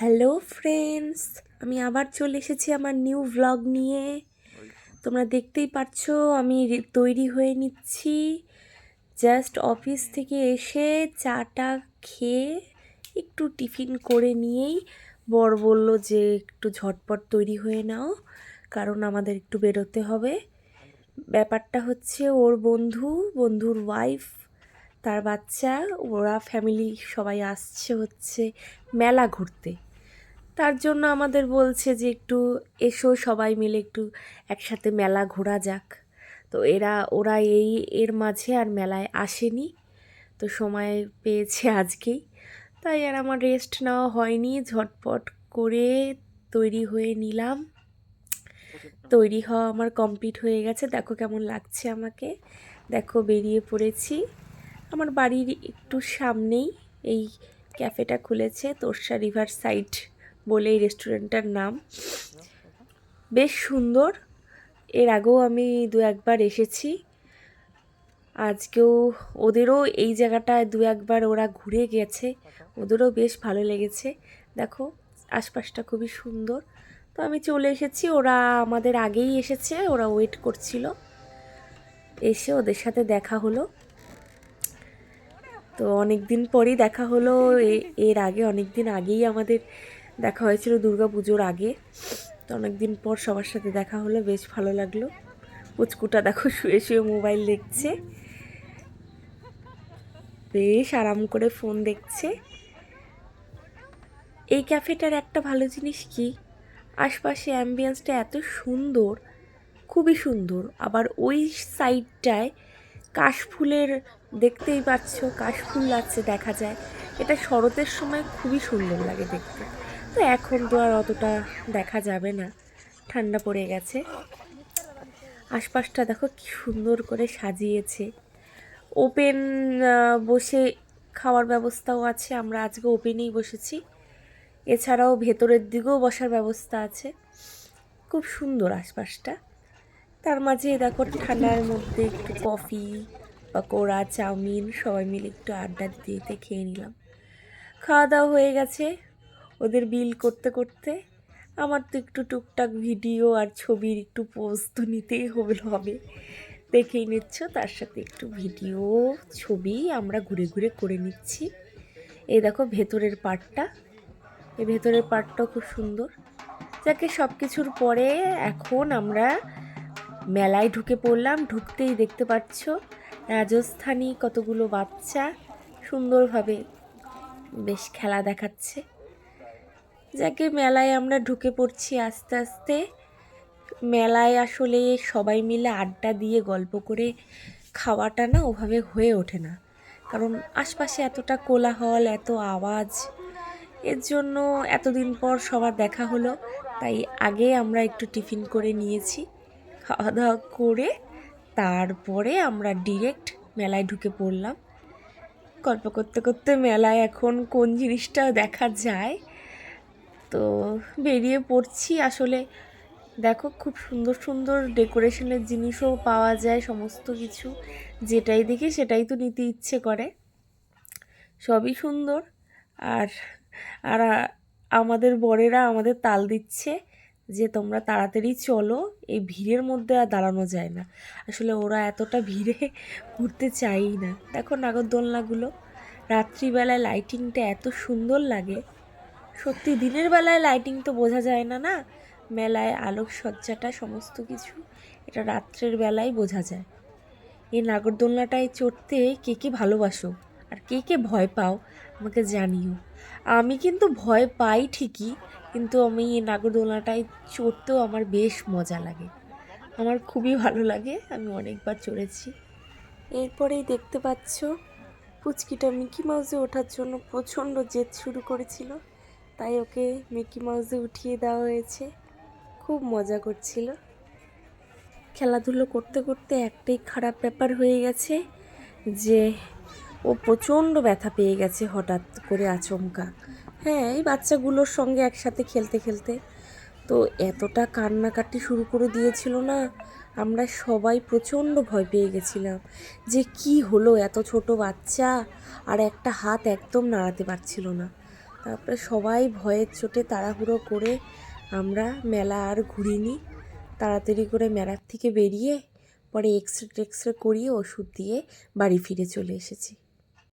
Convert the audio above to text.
Hello friends, আমি আবার চলে এসেছি আমার নিউ ভ্লগ নিয়ে। তোমরা দেখতেই পাচ্ছো আমি তৈরি হয়ে নিচ্ছি। জাস্ট অফিস থেকে এসে চাটা খেয়ে একটু টিফিন করে নিয়েই বর বলল যে একটু ঝটপট তৈরি হয়ে নাও, কারণ আমাদের একটু বেরোতে হবে। ব্যাপারটা হচ্ছে ওর বন্ধুর ওয়াইফ, তার বাচ্চা, ওরা ফ্যামিলি সবাই আসছে হচ্ছে মেলা ঘুরতে। তার জন্য আমাদের বলছে যে একটু এসো সবাই মিলে একটু একসাথে মেলা ঘোরা যাক। তো ওরা এর মাঝে আর মেলায় আসেনি, তো সময় পেয়েছে আজকেই। তাই আর আমার রেস্ট নেওয়া হয়নি, ঝটপট করে তৈরি হয়ে নিলাম। তৈরি হওয়া আমার কমপ্লিট হয়ে গেছে, দেখো কেমন লাগছে আমাকে। দেখো বেরিয়ে পড়েছি। আমার বাড়ির একটু সামনেই এই ক্যাফেটা খুলেছে, তোরসা রিভার সাইড বলে এই রেস্টুরেন্টটার নাম। বেশ সুন্দর, এর আগেও আমি দু একবার এসেছি। আজকেও ওদেরও এই জায়গাটায় দু একবার ওরা ঘুরে গেছে, ওদেরও বেশ ভালো লেগেছে। দেখো আশপাশটা খুবই সুন্দর। তো আমি চলে এসেছি, ওরা আমাদের আগেই এসেছে, ওরা ওয়েট করছিল। এসে ওদের সাথে দেখা হলো। তো অনেক দিন পরই দেখা হলো। এর আগে অনেক দিন আগেই আমাদের দেখা হয়েছিল, দুর্গা পুজোর আগে। তো অনেক দিন পর সবার সাথে দেখা হলো, বেশ ভালো লাগলো। পুচকুটা দেখো শুয়ে শুয়ে মোবাইল দেখছে, বেশ আরাম করে ফোন দেখছে। এই ক্যাফেটার একটা ভালো জিনিস কি, আশপাশে অ্যাম্বিয়েন্সটা এত সুন্দর, খুবই সুন্দর। আবার ওই সাইডটায় কাশফুলের, দেখতেই পাচ্ছ কাশফুল আছে, দেখা যায়। এটা শরতের সময় খুবই সুন্দর লাগে দেখতে। তো এখন তো আর অতটা দেখা যাবে না, ঠান্ডা পড়ে গেছে। আশপাশটা দেখো কি সুন্দর করে সাজিয়েছে। ওপেন বসে খাওয়ার ব্যবস্থাও আছে, আমরা আজকে ওপেনেই বসেছি। এছাড়াও ভেতরের দিকেও বসার ব্যবস্থা আছে। খুব সুন্দর আশপাশটা। তার মাঝে দেখো ঠান্ডার মধ্যে একটু কফি, পকোড়া, চাউমিন সবাই মিলে একটু আড্ডা দিতে দিতে খেয়ে নিলাম। খাওয়া দাওয়া হয়ে গেছে। ওদের বিল করতে করতে আমার তো একটু টুকটাক ভিডিও আর ছবির একটু পোজ তো নিতেই হবে। দেখেই নিচ্ছ, তার সাথে একটু ভিডিও ছবি আমরা ঘুরে ঘুরে করে নিচ্ছি। এই দেখো ভেতরের পার্টটা, এই ভেতরের পার্টটাও খুব সুন্দর। যাকে সব কিছুর পরে এখন আমরা মেলায় ঢুকে পড়লাম। ঢুকতেই দেখতে পাচ্ছ রাজস্থানী কতগুলো বাচ্চা সুন্দরভাবে বেশ খেলা দেখাচ্ছে। যাকে মেলায় আমরা ঢুকে পড়ছি আস্তে আস্তে। মেলায় আসলে সবাই মিলে আড্ডা দিয়ে গল্প করে খাওয়াটা না ওভাবে হয়ে ওঠে না, কারণ আশপাশে এতটা কোলাহল, এত আওয়াজ। এর জন্য এতদিন পর সবার দেখা হলো, তাই আগে আমরা একটু টিফিন করে নিয়েছি। খাওয়া দাওয়া করে তারপরে আমরা ডিরেক্ট মেলায় ঢুকে পড়লাম। গল্প করতে করতে মেলায় এখন কোন জিনিসটা দেখা যায় তো বেরিয়ে পড়ছি। আসলে দেখো খুব সুন্দর সুন্দর ডেকোরেশনের জিনিসও পাওয়া যায়, সমস্ত কিছু যেটাই দেখি সেটাই তো নিতে ইচ্ছে করে, সবই সুন্দর। আর আর আমাদের বরেরা আমাদের তাল দিচ্ছে যে তোমরা তাড়াতাড়ি চলো, এই ভিড়ের মধ্যে আর দাঁড়ানো যায় না। আসলে ওরা এতটা ভিড়ে ঘুরতে চায়ই না। দেখো নাগরদোলনাগুলো, রাত্রিবেলায় লাইটিংটা এত সুন্দর লাগে। সত্যি দিনের বেলায় লাইটিং তো বোঝা যায় না, না মেলায় আলোকসজ্জাটা সমস্ত কিছু, এটা রাত্রের বেলায় বোঝা যায়। এই নাগরদোলনাটায় চড়তে কে কে ভালোবাসো আর কে কে ভয় পাও আমাকে জানিও। আমি কিন্তু ভয় পাই ঠিকই, কিন্তু আমি এই নাগরদোলনাটায় চড়তেও আমার বেশ মজা লাগে, আমার খুবই ভালো লাগে, আমি অনেকবার চড়েছি। এরপরেই দেখতে পাচ্ছ পুচকিটা মিকি মাউসে ওঠার জন্য প্রচণ্ড জেদ শুরু করেছিল, তাই ওকে মিকি মাউসে উঠিয়ে দেওয়া হয়েছে। খুব মজা করছিল। খেলাধুলো করতে করতে একটাই খারাপ ব্যাপার হয়ে গেছে যে ও প্রচণ্ড ব্যথা পেয়ে গেছে হঠাৎ করে আচমকা। হ্যাঁ, এই বাচ্চাগুলোর সঙ্গে একসাথে খেলতে খেলতে তো এতটা কান্নাকাটি শুরু করে দিয়েছিল না, আমরা সবাই প্রচণ্ড ভয় পেয়ে গেছিলাম যে কি হলো, এত ছোট বাচ্চা আর একটা হাত একদম নাড়াতে পারছিল না। তারপরে সবাই ভয়ের চোটে তাড়াহুড়ো করে আমরা মেলা আর ঘুরিনি, তাড়াতাড়ি করে মেলার থেকে বেরিয়ে পরে এক্সরে টেক্সরে করিয়ে ওষুধ দিয়ে বাড়ি ফিরে চলে এসেছি।